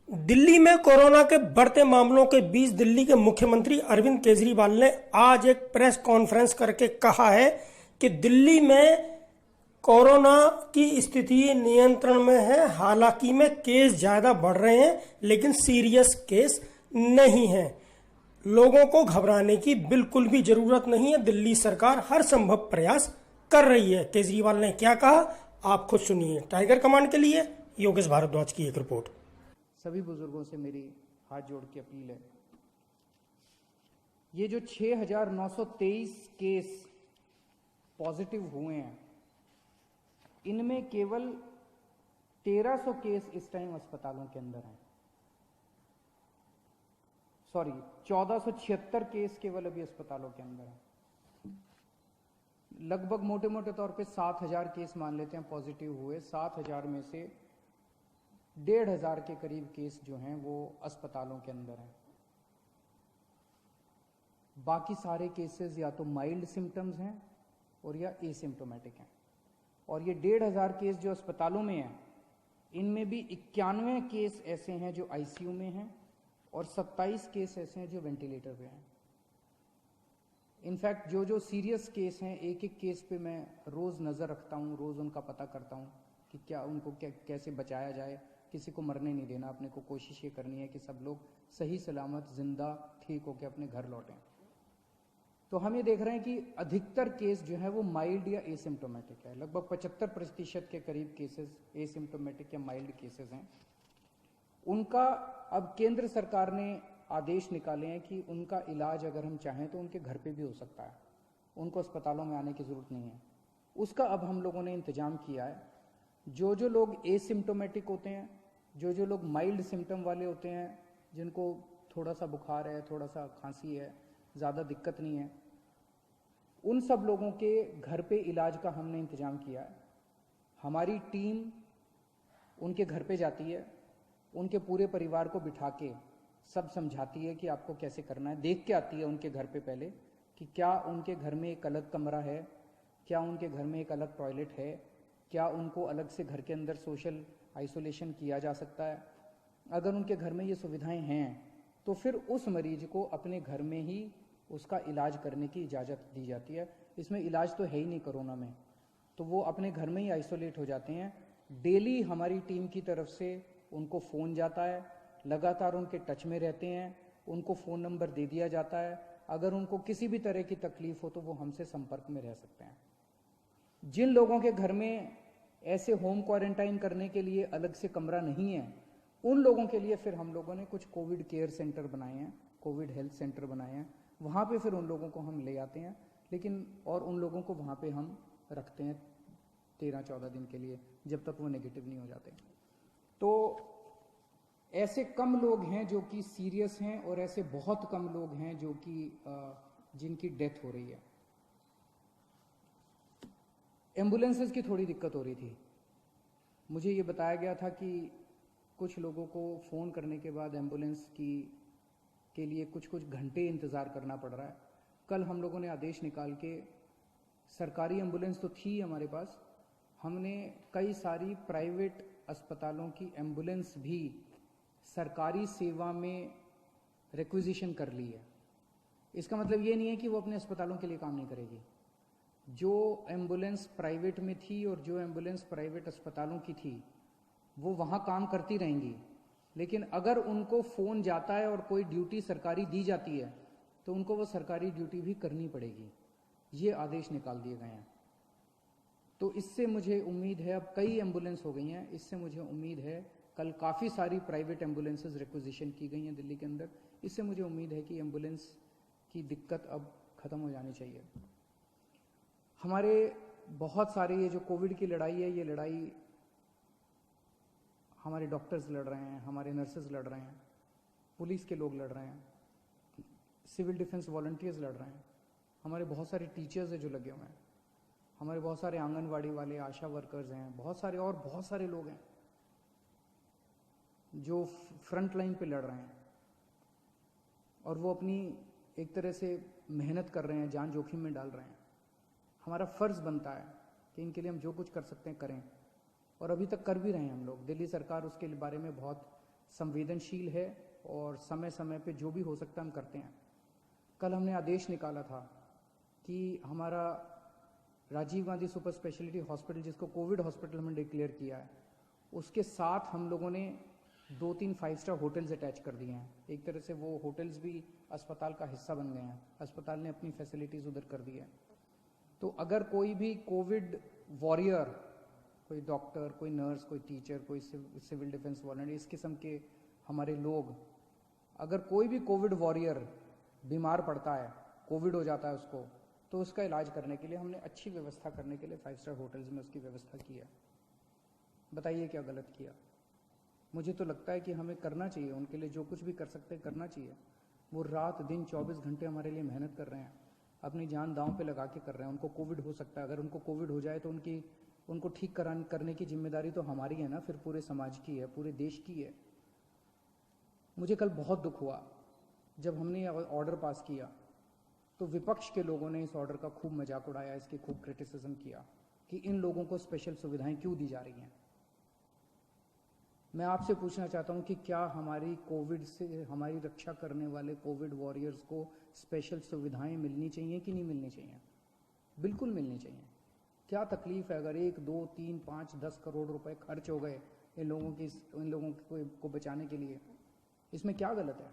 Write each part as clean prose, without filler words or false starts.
दिल्ली में कोरोना के बढ़ते मामलों के बीच दिल्ली के मुख्यमंत्री अरविंद केजरीवाल ने आज एक प्रेस कॉन्फ्रेंस करके कहा है कि दिल्ली में कोरोना की स्थिति नियंत्रण में है। हालांकि में केस ज्यादा बढ़ रहे हैं लेकिन सीरियस केस नहीं है। लोगों को घबराने की बिल्कुल भी जरूरत नहीं है। दिल्ली सरकार हर संभव प्रयास कर रही है। केजरीवाल ने क्या कहा आप खुद सुनिए। टाइगर कमांड के लिए योगेश भारद्वाज की एक रिपोर्ट। सभी बुजुर्गों से मेरी हाथ जोड़ के अपील है, ये जो 6,923 केस पॉजिटिव हुए हैं, इनमें केवल 1,300 केस इस टाइम अस्पतालों के अंदर हैं। 1,476 केस केवल अभी अस्पतालों के अंदर हैं। लगभग मोटे मोटे तौर पे 7,000 केस मान लेते हैं पॉजिटिव हुए। 7,000 में से 1,500 के करीब केस जो हैं वो अस्पतालों के अंदर हैं। बाकी सारे केसेस या तो माइल्ड सिम्टम्स हैं और या एसिम्टोमेटिक हैं। और ये 1,500 केस जो अस्पतालों में हैं, इनमें भी 91 केस ऐसे हैं जो आईसीयू में हैं और 27 केस ऐसे हैं जो वेंटिलेटर पे हैं। इनफैक्ट जो सीरियस केस हैं, एक एक केस पे मैं रोज नजर रखता हूँ, रोज उनका पता करता हूँ कि क्या उनको कैसे बचाया जाए। किसी को मरने नहीं देना, अपने को कोशिश ये करनी है कि सब लोग सही सलामत जिंदा ठीक होकर अपने घर लौटें। तो हम ये देख रहे हैं कि अधिकतर केस जो है वो माइल्ड या एसिम्टोमेटिक है। लगभग 75% के करीब केसेस एसिम्टोमेटिक या माइल्ड केसेस हैं। उनका अब केंद्र सरकार ने आदेश निकाले हैं कि उनका इलाज अगर हम चाहें तो उनके घर पे भी हो सकता है, उनको अस्पतालों में आने की जरूरत नहीं है। उसका अब हम लोगों ने इंतजाम किया है। जो लोग एसिम्टोमेटिक होते हैं, जो लोग माइल्ड सिम्टम वाले होते हैं, जिनको थोड़ा सा बुखार है, थोड़ा सा खांसी है, ज़्यादा दिक्कत नहीं है, उन सब लोगों के घर पे इलाज का हमने इंतजाम किया है। हमारी टीम उनके घर पे जाती है, उनके पूरे परिवार को बिठा के सब समझाती है कि आपको कैसे करना है। देख के आती है उनके घर पे पहले कि क्या उनके घर में एक अलग कमरा है, क्या उनके घर में एक अलग टॉयलेट है, क्या उनको अलग से घर के अंदर सोशल आइसोलेशन किया जा सकता है। अगर उनके घर में ये सुविधाएं हैं तो फिर उस मरीज को अपने घर में ही उसका इलाज करने की इजाज़त दी जाती है। इसमें इलाज तो है ही नहीं कोरोना में, तो वो अपने घर में ही आइसोलेट हो जाते हैं। डेली हमारी टीम की तरफ से उनको फ़ोन जाता है, लगातार उनके टच में रहते हैं, उनको फ़ोन नंबर दे दिया जाता है। अगर उनको किसी भी तरह की तकलीफ हो तो वो हमसे संपर्क में रह सकते हैं। जिन लोगों के घर में ऐसे होम क्वारंटाइन करने के लिए अलग से कमरा नहीं है, उन लोगों के लिए फिर हम लोगों ने कुछ कोविड केयर सेंटर बनाए हैं, कोविड हेल्थ सेंटर बनाए हैं। वहाँ पे फिर उन लोगों को हम ले आते हैं, लेकिन और उन लोगों को वहाँ पे हम रखते हैं 13-14 दिन के लिए, जब तक वो नेगेटिव नहीं हो जाते। तो ऐसे कम लोग हैं जो कि सीरियस हैं और ऐसे बहुत कम लोग हैं जो कि जिनकी डेथ हो रही है। एम्बुलेंसेस की थोड़ी दिक्कत हो रही थी। मुझे ये बताया गया था कि कुछ लोगों को फ़ोन करने के बाद एम्बुलेंस के लिए कुछ घंटे इंतज़ार करना पड़ रहा है। कल हम लोगों ने आदेश निकाल के, सरकारी एम्बुलेंस तो थी हमारे पास, हमने कई सारी प्राइवेट अस्पतालों की एम्बुलेंस भी सरकारी सेवा में रिक्विजिशन कर ली है। इसका मतलब ये नहीं है कि वो अपने अस्पतालों के लिए काम नहीं करेगी। जो एम्बुलेंस प्राइवेट में थी और जो एम्बुलेंस प्राइवेट अस्पतालों की थी, वो वहाँ काम करती रहेंगी, लेकिन अगर उनको फ़ोन जाता है और कोई ड्यूटी सरकारी दी जाती है तो उनको वो सरकारी ड्यूटी भी करनी पड़ेगी। ये आदेश निकाल दिए गए हैं। तो इससे मुझे उम्मीद है, अब कई एम्बुलेंस हो गई हैं, इससे मुझे उम्मीद है, कल काफ़ी सारी प्राइवेट एम्बुलेंसेज रिक्विजिशन की गई हैं दिल्ली के अंदर, इससे मुझे उम्मीद है कि एम्बुलेंस की दिक्कत अब ख़त्म हो जानी चाहिए। हमारे बहुत सारे ये जो कोविड की लड़ाई है, ये लड़ाई हमारे डॉक्टर्स लड़ रहे हैं, हमारे नर्सेज लड़ रहे हैं, पुलिस के लोग लड़ रहे हैं, सिविल डिफेंस वॉलंटियर्स लड़ रहे हैं, हमारे बहुत सारे टीचर्स हैं जो लगे हुए हैं, हमारे बहुत सारे आंगनवाड़ी वाले, आशा वर्कर्स हैं, बहुत सारे लोग हैं जो फ्रंट लाइन पे लड़ रहे हैं और वो अपनी एक तरह से मेहनत कर रहे हैं, जान जोखिम में डाल रहे हैं। हमारा फ़र्ज़ बनता है कि इनके लिए हम जो कुछ कर सकते हैं करें, और अभी तक कर भी रहे हैं हम लोग। दिल्ली सरकार उसके बारे में बहुत संवेदनशील है और समय समय पे जो भी हो सकता है हम करते हैं। कल हमने आदेश निकाला था कि हमारा Rajiv Gandhi super speciality hospital, जिसको कोविड हॉस्पिटल हमने डिक्लेयर किया है, उसके साथ हम लोगों ने 2-3 5 स्टार होटल्स अटैच कर दिए हैं। एक तरह से वो होटल्स भी अस्पताल का हिस्सा बन गए हैं। अस्पताल ने अपनी फैसिलिटीज़ उधर कर दी है। तो अगर कोई भी कोविड वॉरियर, कोई डॉक्टर, कोई नर्स, कोई टीचर, कोई सिविल डिफेंस वॉलंटियर, इस किस्म के हमारे लोग, अगर कोई भी कोविड वॉरियर बीमार पड़ता है, कोविड हो जाता है उसको, तो उसका इलाज करने के लिए हमने अच्छी व्यवस्था करने के लिए 5 स्टार होटल्स में उसकी व्यवस्था की है। बताइए क्या गलत किया? मुझे तो लगता है कि हमें करना चाहिए, उनके लिए जो कुछ भी कर सकते हैं करना चाहिए। वो रात दिन 24 घंटे हमारे लिए मेहनत कर रहे हैं, अपनी जान दांव पे लगा के कर रहे हैं। उनको कोविड हो सकता है, अगर उनको कोविड हो जाए तो उनको ठीक करने की जिम्मेदारी तो हमारी है ना, फिर पूरे समाज की है, पूरे देश की है। मुझे कल बहुत दुख हुआ जब हमने ये ऑर्डर पास किया तो विपक्ष के लोगों ने इस ऑर्डर का खूब मजाक उड़ाया, इसकी खूब क्रिटिसिज्म किया कि इन लोगों को स्पेशल सुविधाएं क्यों दी जा रही हैं। मैं आपसे पूछना चाहता हूं कि क्या हमारी कोविड से हमारी रक्षा करने वाले कोविड वॉरियर्स को स्पेशल सुविधाएं मिलनी चाहिए कि नहीं मिलनी चाहिए? बिल्कुल मिलनी चाहिए। क्या तकलीफ है अगर 1, 2, 3, 5, 10 करोड़ रुपए खर्च हो गए इन लोगों को बचाने के लिए? इसमें क्या गलत है?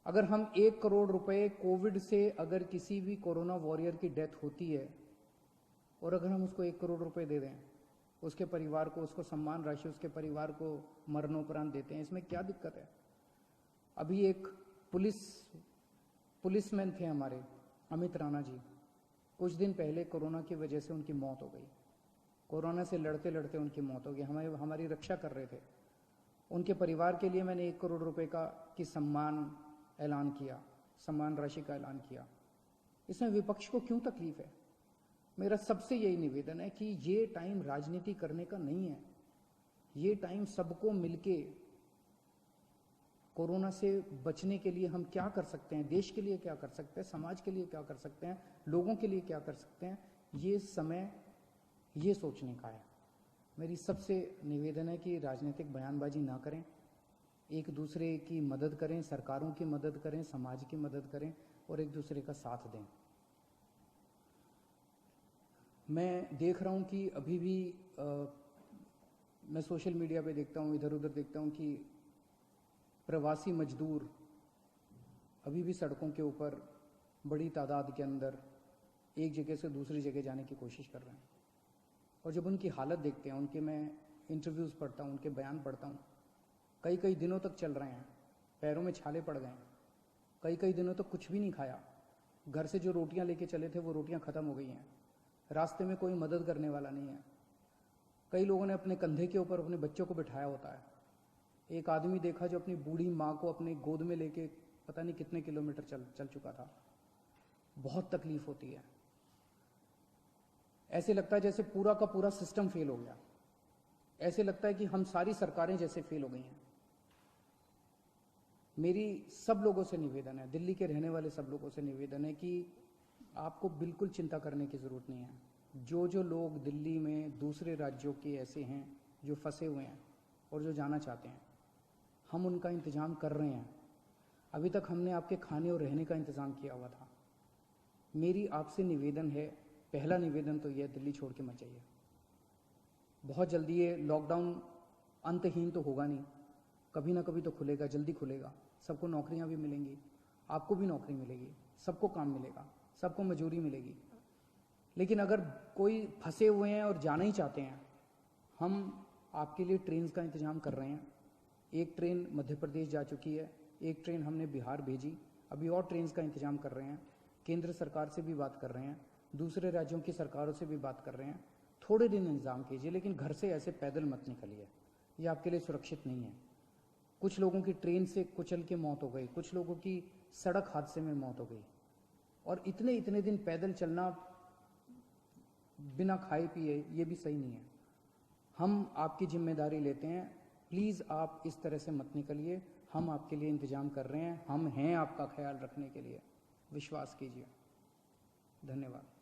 अगर हम 1 करोड़ रुपए कोविड से, अगर किसी भी कोरोना वॉरियर की डेथ होती है और अगर हम उसको 1 करोड़ रुपए दे दें, उसके परिवार को, उसको सम्मान राशि उसके परिवार को मरणोपरांत देते हैं, इसमें क्या दिक्कत है? अभी एक पुलिसमैन थे हमारे, अमित राणा जी, कुछ दिन पहले कोरोना की वजह से उनकी मौत हो गई। कोरोना से लड़ते लड़ते उनकी मौत हो गई। हमारी रक्षा कर रहे थे। उनके परिवार के लिए मैंने 1 करोड़ रुपए की सम्मान ऐलान किया, सम्मान राशि का ऐलान किया। इसमें विपक्ष को क्यों तकलीफ है? मेरा सबसे यही निवेदन है कि ये टाइम राजनीति करने का नहीं है। ये टाइम सबको मिलके कोरोना से बचने के लिए हम क्या कर सकते हैं, देश के लिए क्या कर सकते हैं, समाज के लिए क्या कर सकते हैं, लोगों के लिए क्या कर सकते हैं, ये समय ये सोचने का है। मेरी सबसे निवेदन है कि राजनीतिक बयानबाजी ना करें, एक दूसरे की मदद करें, सरकारों की मदद करें, समाज की मदद करें और एक दूसरे का साथ दें। मैं देख रहा हूं कि अभी भी मैं सोशल मीडिया पे देखता हूं, इधर उधर देखता हूं कि प्रवासी मजदूर अभी भी सड़कों के ऊपर बड़ी तादाद के अंदर एक जगह से दूसरी जगह जाने की कोशिश कर रहे हैं। और जब उनकी हालत देखते हैं, उनके मैं इंटरव्यूज़ पढ़ता हूं, उनके बयान पढ़ता हूं, कई दिनों तक चल रहे हैं, पैरों में छाले पड़ गए, कई दिनों तक कुछ भी नहीं खाया, घर से जो रोटियां लेके चले थे वो रोटियां ख़त्म हो गई हैं, रास्ते में कोई मदद करने वाला नहीं है। कई लोगों ने अपने कंधे के ऊपर अपने बच्चों को बिठाया होता है। एक आदमी देखा जो अपनी बूढ़ी माँ को अपने गोद में लेके पता नहीं कितने किलोमीटर चल चुका था। बहुत तकलीफ होती है। ऐसे लगता है जैसे पूरा का पूरा सिस्टम फेल हो गया, ऐसे लगता है कि हम सारी सरकारें जैसे फेल हो गई हैं। मेरी सब लोगों से निवेदन है, दिल्ली के रहने वाले सब लोगों से निवेदन है कि आपको बिल्कुल चिंता करने की ज़रूरत नहीं है। जो लोग दिल्ली में दूसरे राज्यों के ऐसे हैं जो फंसे हुए हैं और जो जाना चाहते हैं, हम उनका इंतज़ाम कर रहे हैं। अभी तक हमने आपके खाने और रहने का इंतज़ाम किया हुआ था। मेरी आपसे निवेदन है, पहला निवेदन तो यह, दिल्ली छोड़ के मत जाइए। बहुत जल्दी ये लॉकडाउन अंतहीन तो होगा नहीं, कभी ना कभी तो खुलेगा, जल्दी खुलेगा, सबको नौकरियां भी मिलेंगी, आपको भी नौकरी मिलेगी, सबको काम मिलेगा, सबको मजदूरी मिलेगी। लेकिन अगर कोई फंसे हुए हैं और जाना ही चाहते हैं, हम आपके लिए ट्रेन का इंतजाम कर रहे हैं। एक ट्रेन मध्य प्रदेश जा चुकी है, एक ट्रेन हमने बिहार भेजी, अभी और ट्रेन का इंतजाम कर रहे हैं। केंद्र सरकार से भी बात कर रहे हैं, दूसरे राज्यों की सरकारों से भी बात कर रहे हैं। थोड़े दिन इंतजाम कीजिए, लेकिन घर से ऐसे पैदल मत निकलिए, ये आपके लिए सुरक्षित नहीं है। कुछ लोगों की ट्रेन से कुचल के मौत हो गई, कुछ लोगों की सड़क हादसे में मौत हो गई, और इतने दिन पैदल चलना बिना खाए पिए, ये भी सही नहीं है। हम आपकी जिम्मेदारी लेते हैं, प्लीज़ आप इस तरह से मत निकलिए। हम आपके लिए इंतजाम कर रहे हैं, हम हैं आपका ख्याल रखने के लिए, विश्वास कीजिए। धन्यवाद।